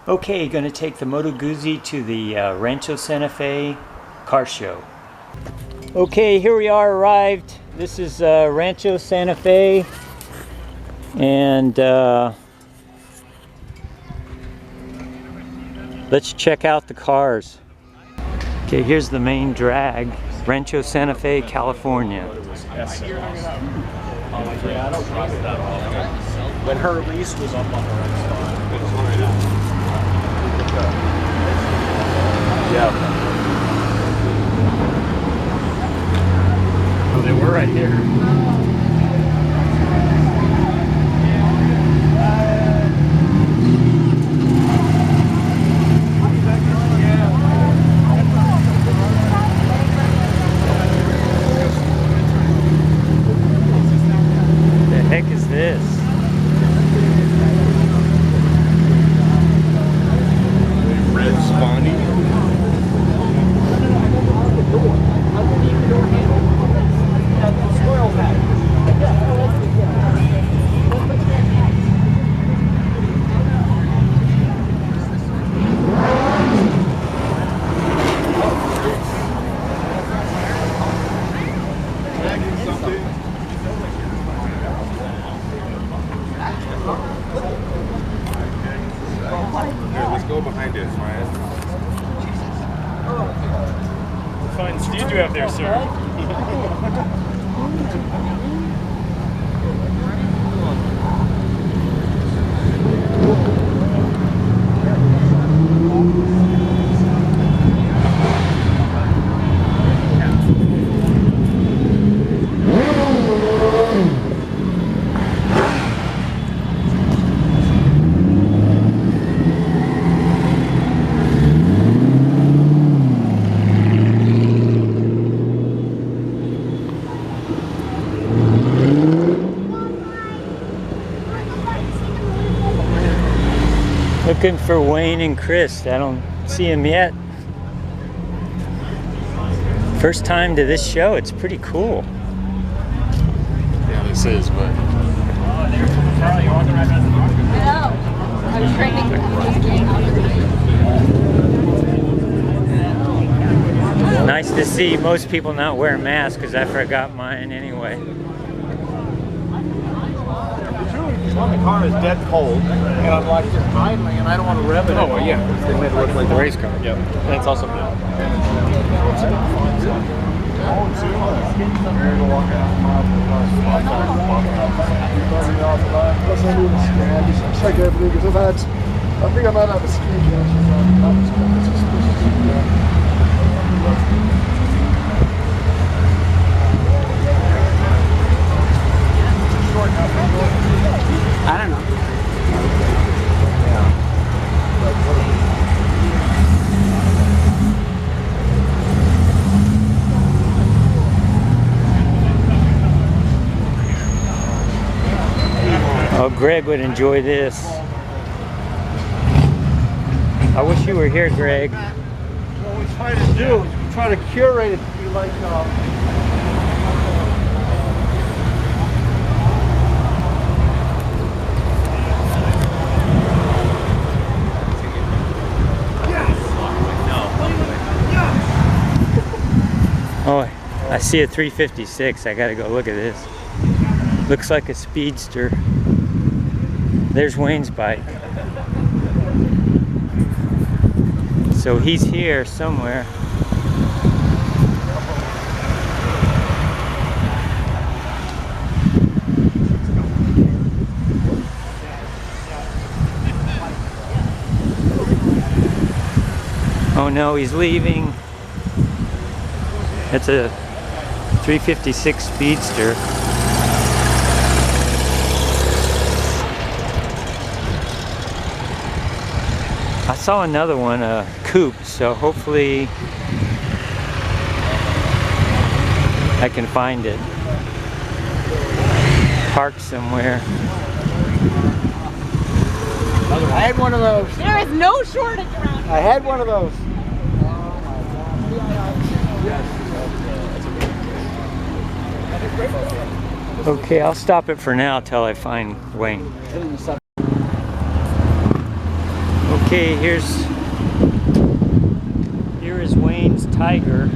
Okay, going to take the Moto Guzzi to the Rancho Santa Fe Car Show. Okay, here we are, arrived. This is Rancho Santa Fe, and let's check out the cars. Okay, here's the main drag, Rancho Santa Fe, California. But her lease was up on the right side. Yeah. Oh, they were right here. The heck is this? Red spawny. Let's go behind it, Ryan. What fine steed do you have there, sir? Looking for Wayne and Chris. I don't see him yet. First time to this show. It's pretty cool. Yeah, this is, but. Charlie, you want the right reservoir? No. I was training. Nice to see most people not wear masks because I forgot mine anyway. The car is dead cold, and I'm like just idling, and I don't want to rev it. Oh, yeah. They made it look like the race car. Yep. And it's also Check everything because I think I might have a ski I don't know. Oh, Greg would enjoy this. I wish you were here, Greg. What we try to do is we try to curate it to be like Oh, I see a 356. I gotta go look at this. Looks like a speedster. There's Wayne's bike. So he's here somewhere. Oh no, he's leaving. It's a 356 Speedster. I saw another one, a coupe, so hopefully I can find it. Parked somewhere. I had one of those. There is no shortage around here. I had one of those. Okay, I'll stop it for now till I find Wayne. Okay, here is Wayne's Tiger.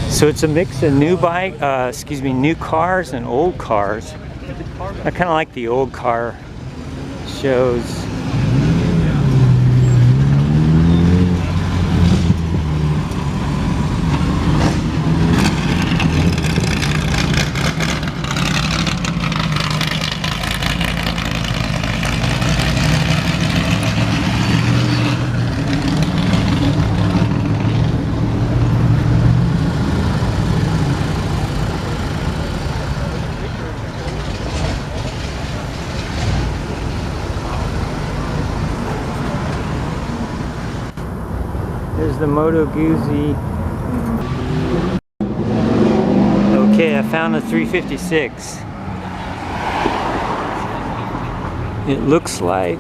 So it's a mix of new cars and old cars. I kind of like the old car shows. There's the Moto Guzzi. Okay, I found the 356. It looks like.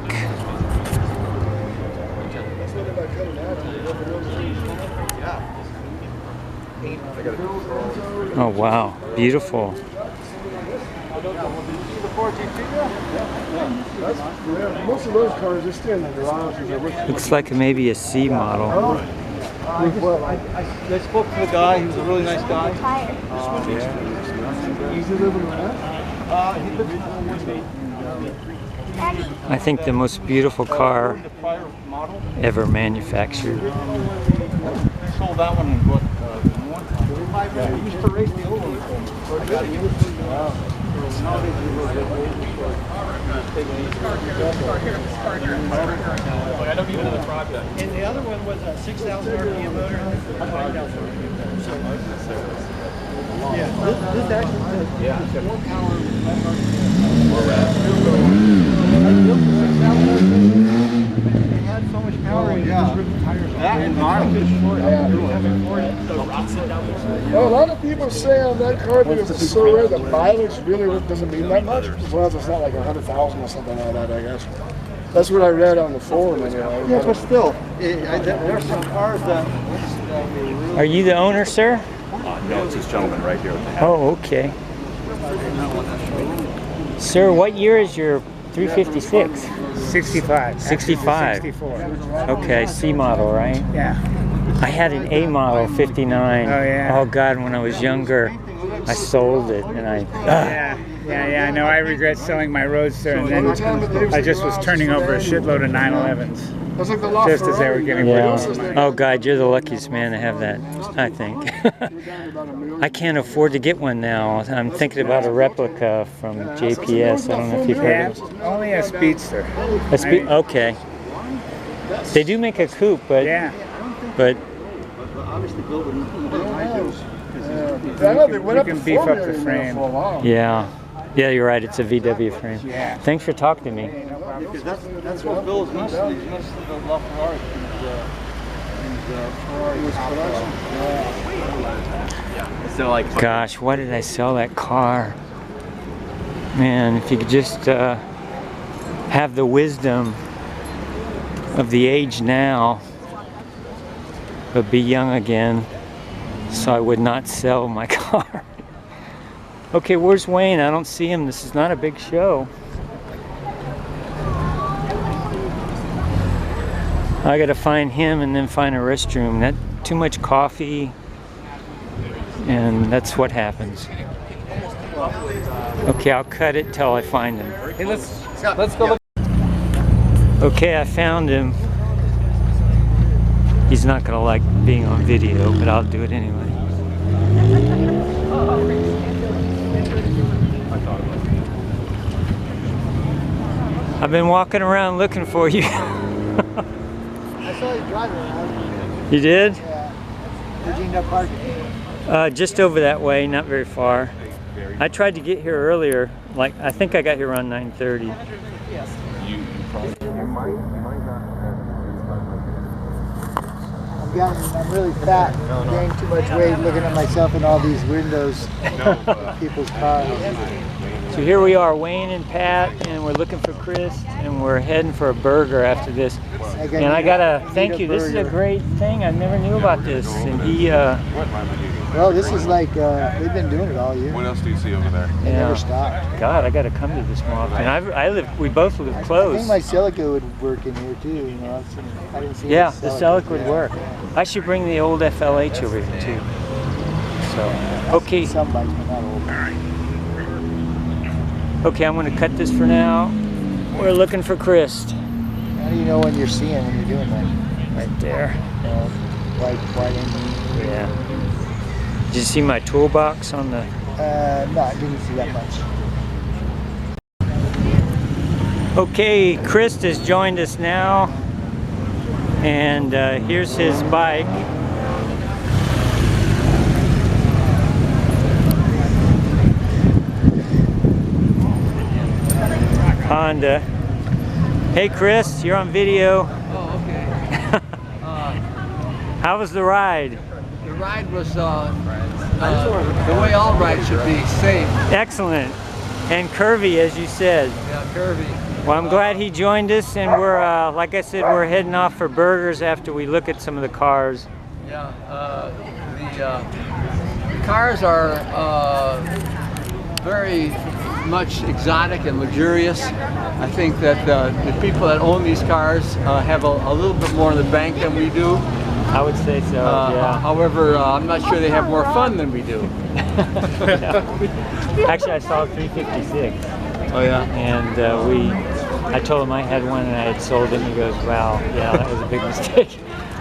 Oh wow, beautiful. Most of those cars just stay in the garages. Looks like maybe a C model. I spoke to the guy. He was a really nice guy. Easy living with that. I think the most beautiful car ever manufactured. He sold that one and bought one. He used to race the old one. I don't even know the project. And the other one was a 6,000 RPM motor. Yeah, this actually says 4 power. It had so much power, it just ripped the tires off. That and miles. Well, a lot of people say on that car because it's so rare that mileage really doesn't mean that much, as long as it's not like 100,000 or something like that, I guess. That's what I read on the forum anyway. Yeah, but still, there's some cars that... Are you the owner, sir? No, it's this gentleman right here. Oh, okay. Sir, what year is your 356? 65. 65. 64. Okay, C model, right? Yeah. I had an A model 59. Oh, yeah. Oh God, when I was younger, I sold it and Yeah, I know. I regret selling my Roadster, and then I just was turning over a shitload of 911s. That's like the law Just as they were getting Yeah. rid Oh God, you're the luckiest man to have that, I think. I can't afford to get one now. I'm thinking about a replica from JPS. I don't know if you've heard of it. Yeah, only a Speedster. Okay. They do make a coupe, but Yeah. but You can beef up the frame. yeah, you're right. It's a VW frame. Yeah. Thanks for talking to me. Because that's what Bill is mostly. He's mostly the LaFerrari. So like, Gosh, why did I sell that car? Man, if you could just have the wisdom of the age now, but be young again, so I would not sell my car. Okay, where's Wayne? I don't see him. This is not a big show. I gotta find him and then find a restroom. That too much coffee, and that's what happens. Okay, I'll cut it till I find him. Hey, let's go look. Okay, I found him. He's not gonna like being on video, but I'll do it anyway. I've been walking around looking for you. I saw you driving around. You did? Yeah. Did you end up parking? Just over that way, not very far. I tried to get here earlier, like I think I got here around 9:30. I'm really fat, gained too much weight looking at myself in all these windows, people's cars. So here we are, Wayne and Pat, and we're looking for Chris, and we're heading for a burger after this. And I gotta thank you. This is a great thing. I never knew about this. And he, well, this is like they've been doing it all year. What else do you see over there? They never stopped. God, I gotta come to this more often. I live. We both live I close. think my Celica would work in here too. You know, I didn't see. Yeah, the Celica would work. I should bring the old FLH over here too. So, okay. Some bikes, but not old. Okay, I'm gonna cut this for now. We're looking for Chris. How do you know when you're seeing when you're doing that? Right there. White engine. Yeah. Did you see my toolbox on the? No, I didn't see that much. Okay, Chris has joined us now, and here's his bike. Honda. Hey Chris, you're on video. Oh, okay. How was the ride? The ride was the way all rides should be, safe. Excellent. And curvy, as you said. Yeah, curvy. Well, I'm glad he joined us, and we're, like I said, we're heading off for burgers after we look at some of the cars. Yeah, the cars are very much exotic and luxurious. I think that the people that own these cars have a little bit more in the bank than we do. I would say so, yeah. However, I'm not sure they have more fun than we do. Actually, I saw a 356. Oh yeah? And I told him I had one and I had sold it, and he goes, wow, yeah, that was a big mistake.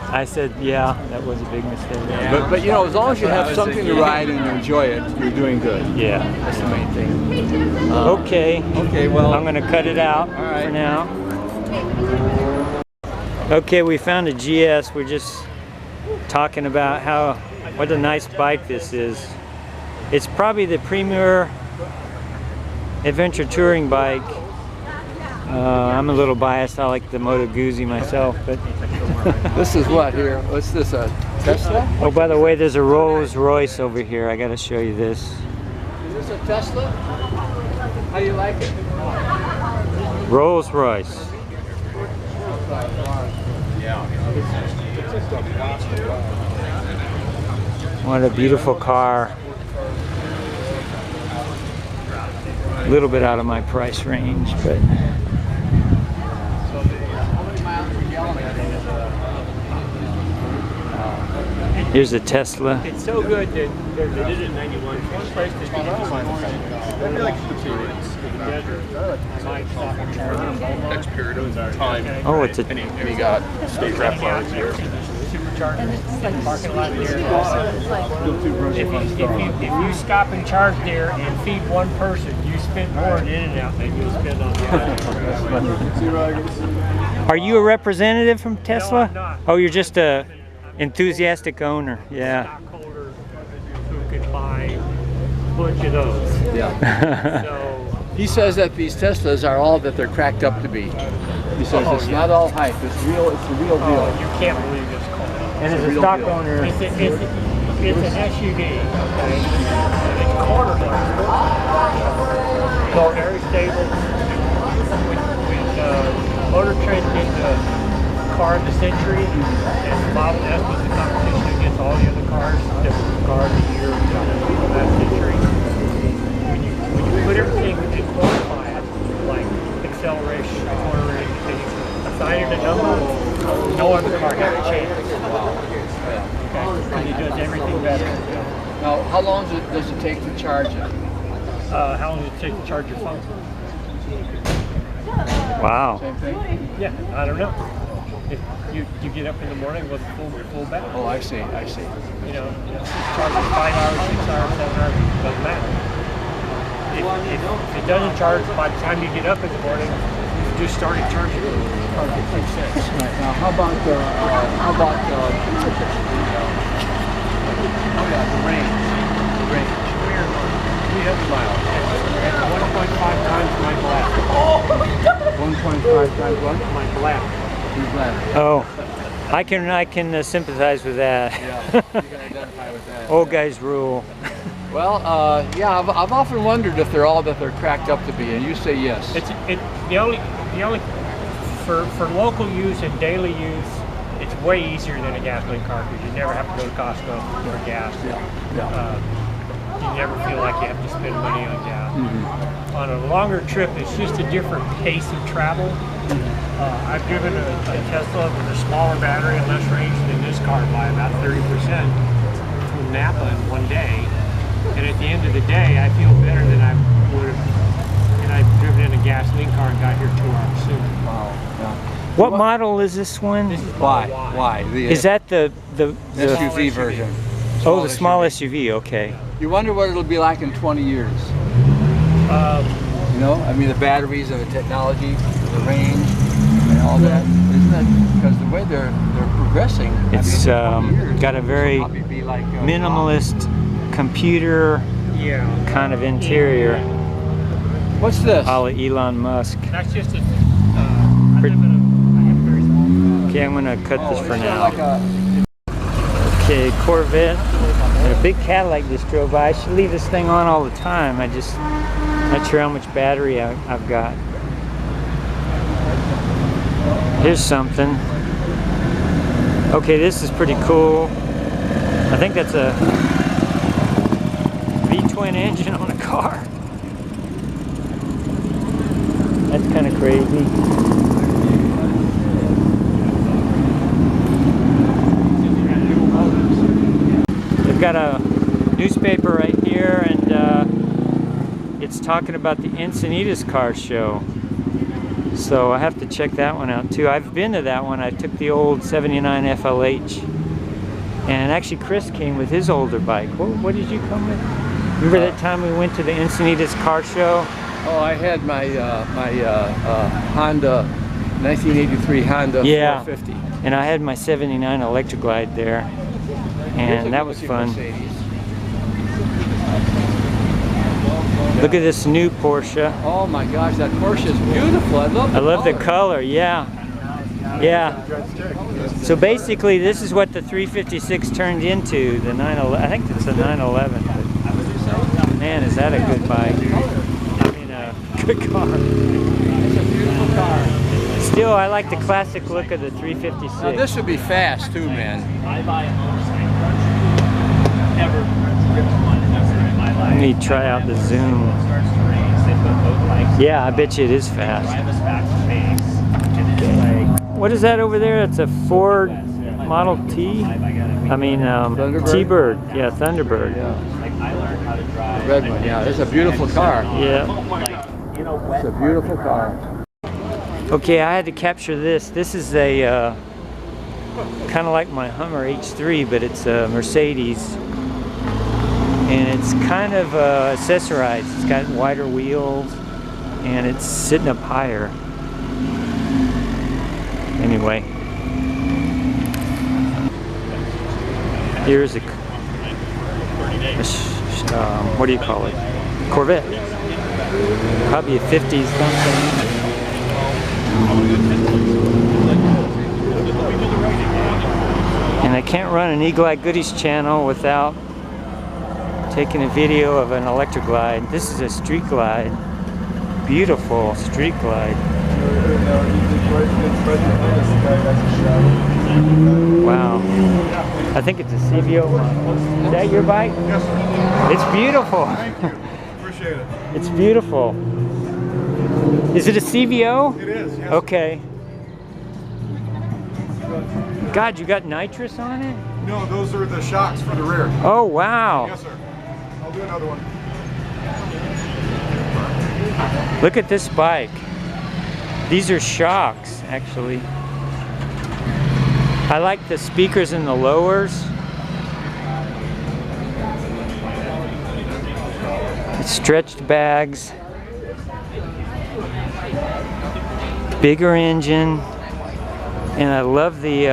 I said, yeah, that was a big mistake. Yeah. But you know, as long as you have something to ride and you enjoy it, you're doing good. Yeah. That's the main thing. Okay. Okay, well, I'm going to cut it out for now. Okay, we found a GS. We're just talking about what a nice bike this is. It's probably the premier adventure touring bike. I'm a little biased. I like the Moto Guzzi myself, but this is what here? What's this, a Tesla? Oh, by the way, there's a Rolls Royce over here. I got to show you this. Is this a Tesla? How do you like it? Rolls Royce. What a beautiful car. A little bit out of my price range, but here's a Tesla. It's so good that they did it in '91. One place to be next period of time. Oh, it's a. And he got state rep last year. And it's like parking lot there. If you stop and charge there and feed one person, you spend more in In-N-Out than you spend on the other. Are you a representative from Tesla? No, I'm not. Oh, you're just a enthusiastic owner. Yeah. Stockholder who could buy a bunch of those. Yeah. So He says that these Teslas are all that they're cracked up to be. He says it's not all hype. It's real. It's the real deal. oh, you can't believe this car. And as a stock owner, It's an SUV. Okay? It's cornerless. So very stable. When Motor Trend did the car of the century, and Model S was the competition against all the other cars that were the car of the year of that century. When you put everything in quantify it, like acceleration, corner radius, and you assign it a number, no other car has a chance. Okay, and he does everything better. Now, how long does it take to charge it? How long does it take to charge your phone? wow. Same thing? Yeah, I don't know. If you get up in the morning with full battery. Oh, I see. I see. You know, charge it 5 hours, 6 hours, 7 hours, doesn't matter. If it doesn't charge by the time you get up in the morning, you just started charging it. Charge it 6 cents. Right. Now, how about the range? The range. 300 miles. That's 1.5 times my blast. 1.5 times what? My blast. Your blast. Oh, I can sympathize with that. Yeah. You can identify with that. Old guys rule. Well, yeah, I've often wondered if they're all that they're cracked up to be, and you say yes. The only for local use and daily use, it's way easier than a gasoline car because you never have to go to Costco for gas. You never feel like you have to spend money on gas. On a longer trip, it's just a different pace of travel. I've driven a Tesla with a smaller battery and less range than this car by about 30% from Napa in one day. And at the end of the day, I feel better than I would have, and I've driven in a gasoline car and got here 2 hours sooner. Wow. Yeah. What model is this one? This is Why? Is that the SUV version? Oh, the small SUV. Okay. You wonder what it'll be like in 20 years. You know, I mean, the batteries and the technology, the range, and all that. Isn't it? Because the way they're progressing, It's years, got a very be like, minimalist computer kind of interior. What's this? A la Elon Musk. That's just a. I have a very small car. Okay, I'm gonna cut this for it's now. like a, Okay, Corvette. And a big Cadillac just drove by. I should leave this thing on all the time. I just not sure how much battery I've got. Here's something. Okay, this is pretty cool. I think that's a V-twin engine on a car. That's kind of crazy. They've got a newspaper right here, and it's talking about the Encinitas car show. So I have to check that one out too. I've been to that one. I took the old 79 FLH. And actually Chris came with his older bike. What did you come with? Remember that time we went to the Encinitas car show? Oh, I had my Honda, 1983 Honda 450. And I had my 79 Electric Glide there. And that was fun. Mercedes. Look at this new Porsche. Oh my gosh, that Porsche is beautiful. I love the color, yeah. Yeah. So basically this is what the 356 turned into, the 911. I think it's a 911. But man, is that a good bike. I mean, a good car. It's a beautiful car. Still, I like the classic look of the 356. Now this would be fast too, man. Let me try out the zoom. Yeah, I bet you it is fast. What is that over there? It's a Ford Model T? I mean, T-Bird. Yeah, Thunderbird. Yeah. The red one, yeah. It's a beautiful car. Yeah. It's a beautiful car. Okay, I had to capture this. This is a kind of like my Hummer H3, but it's a Mercedes. And it's kind of accessorized. It's got wider wheels, and it's sitting up higher. Anyway, here's a what do you call it? Corvette. Probably a 50s something. And I can't run an Eagle Eye Goodies channel without taking a video of an electric glide. This is a street glide. Beautiful street glide. Wow. I think it's a CVO model. Is that your bike? Yes, sir. It's beautiful. Thank you. Appreciate it. It's beautiful. Is it a CVO? It is, yes. Okay. God, you got nitrous on it? No, those are the shocks for the rear. Oh, wow. Yes, sir. I'll do another one. Look at this bike. These are shocks, actually. I like the speakers in the lowers. It's stretched bags. Bigger engine. And I love the,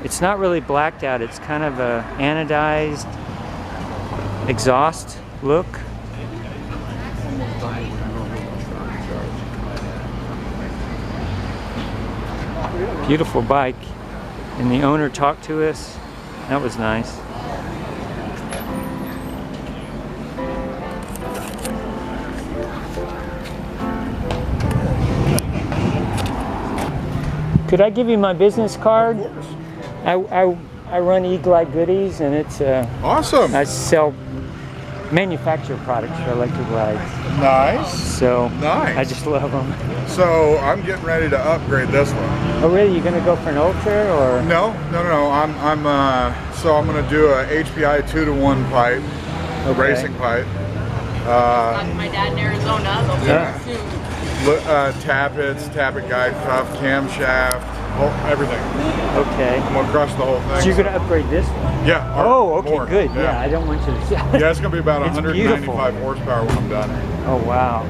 it's not really blacked out. It's kind of a anodized exhaust look. Beautiful bike. And the owner talked to us. That was nice. Could I give you my business card? Of course. I run E-Glide Goodies, and it's Awesome. I sell manufactured products for electric glides. Nice. So Nice. I just love them. So I'm getting ready to upgrade this one. Oh really? You gonna go for an Ultra or? No. So I'm gonna do a HPI 2-to-1 pipe, Okay. racing pipe. My dad in Arizona. They'll be Yeah. soon. Tappet guide cuff, camshaft, everything. Okay. I'm gonna crush the whole thing. So you're gonna upgrade this one? Yeah. Oh, okay, more. good. Yeah, I don't want you to. Yeah, it's gonna be about It's 195 horsepower when I'm done. Oh wow.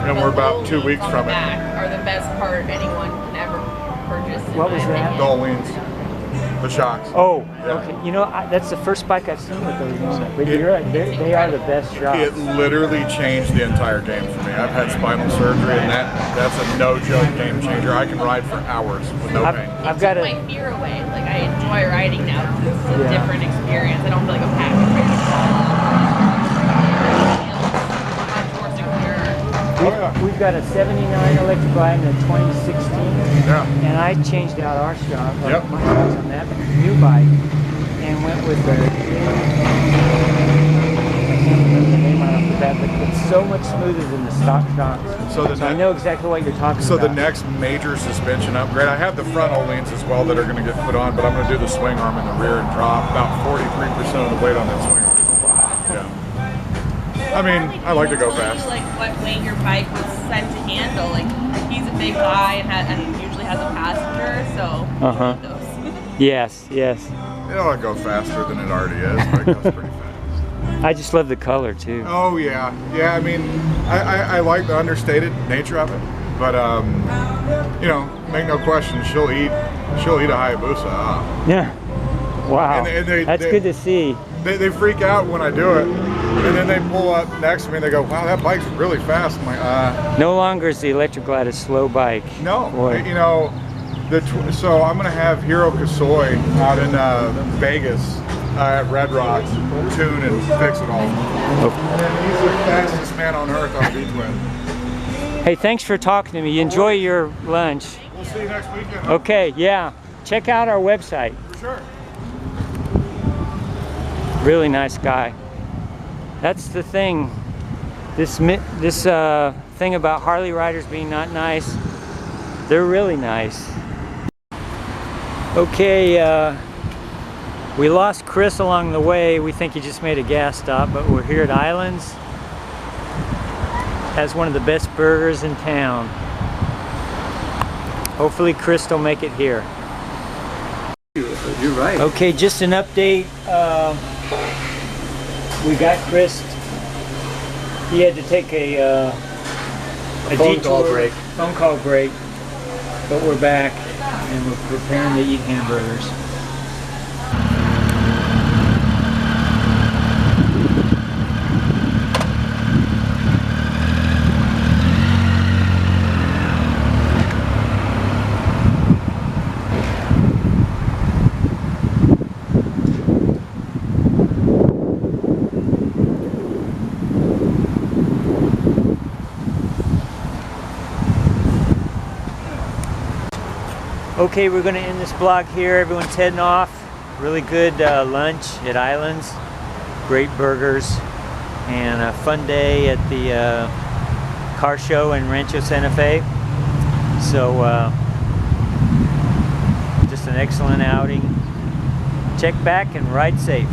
And we're about 2 weeks from it. Are the best part anyone can ever purchase. in What my was that? opinion. The leans, the shocks. Oh, Yeah. okay. You know, that's the first bike I've seen with those on it. But you're right, they are the best shocks. It literally changed the entire game for me. I've had spinal surgery, and that's a no-joke game changer. I can ride for hours with no pain. I've got Took my a. fear away. Like I enjoy riding now because it's a Yeah. different experience. I don't feel like a pack ready to fall off. Much more secure. Oh yeah. We've got a 79 electric glide and a 2016. Yeah. And I changed out our shock, or Yep. my shocks on that new bike, and went with the. I can't remember the name right off the bat, but it's so much smoother than the stock shocks. So I know exactly what you're talking So about. the next major suspension upgrade, I have the front O-leans as well that are going to get put on, but I'm going to do the swing arm in the rear and drop about 43% of the weight on that swing arm. Yeah. I mean, I like to go fast. Like what weight your bike was set to handle. Like he's a big guy and usually has a passenger, so Uh-huh. those. Yes, yes. It'll go faster than it already is, but it goes pretty fast. I just love the color too. Oh yeah, yeah. I mean, I like the understated nature of it, but you know, make no question, she'll eat a Hayabusa. Yeah. Wow. And they- That's good to see. They freak out when I do it, and then they pull up next to me and they go, "Wow, that bike's really fast." I'm like, No longer is the electric glide a slow bike. No, Boy. you know, so I'm gonna have Hiro Kasoi out in Vegas at Red Rocks tune and fix it all. And then he's the fastest man on earth on a V-twin. Hey, thanks for talking to me. Enjoy your lunch. We'll see you next weekend. Okay, yeah. Check out our website. Sure. Really nice guy. That's the thing. This thing about Harley riders being not nice, they're really nice. Okay, we lost Chris along the way. We think he just made a gas stop, but we're here at Islands. Has one of the best burgers in town. Hopefully Chris will make it here. You're right. Okay, just an update. We got Chris. He had to take a Phone detour, call break. Phone call break. But we're back and we're preparing to eat hamburgers. Okay, we're going to end this vlog here. Everyone's heading off. Really good lunch at Islands. Great burgers. And a fun day at the car show in Rancho Santa Fe. So, just an excellent outing. Check back and ride safe.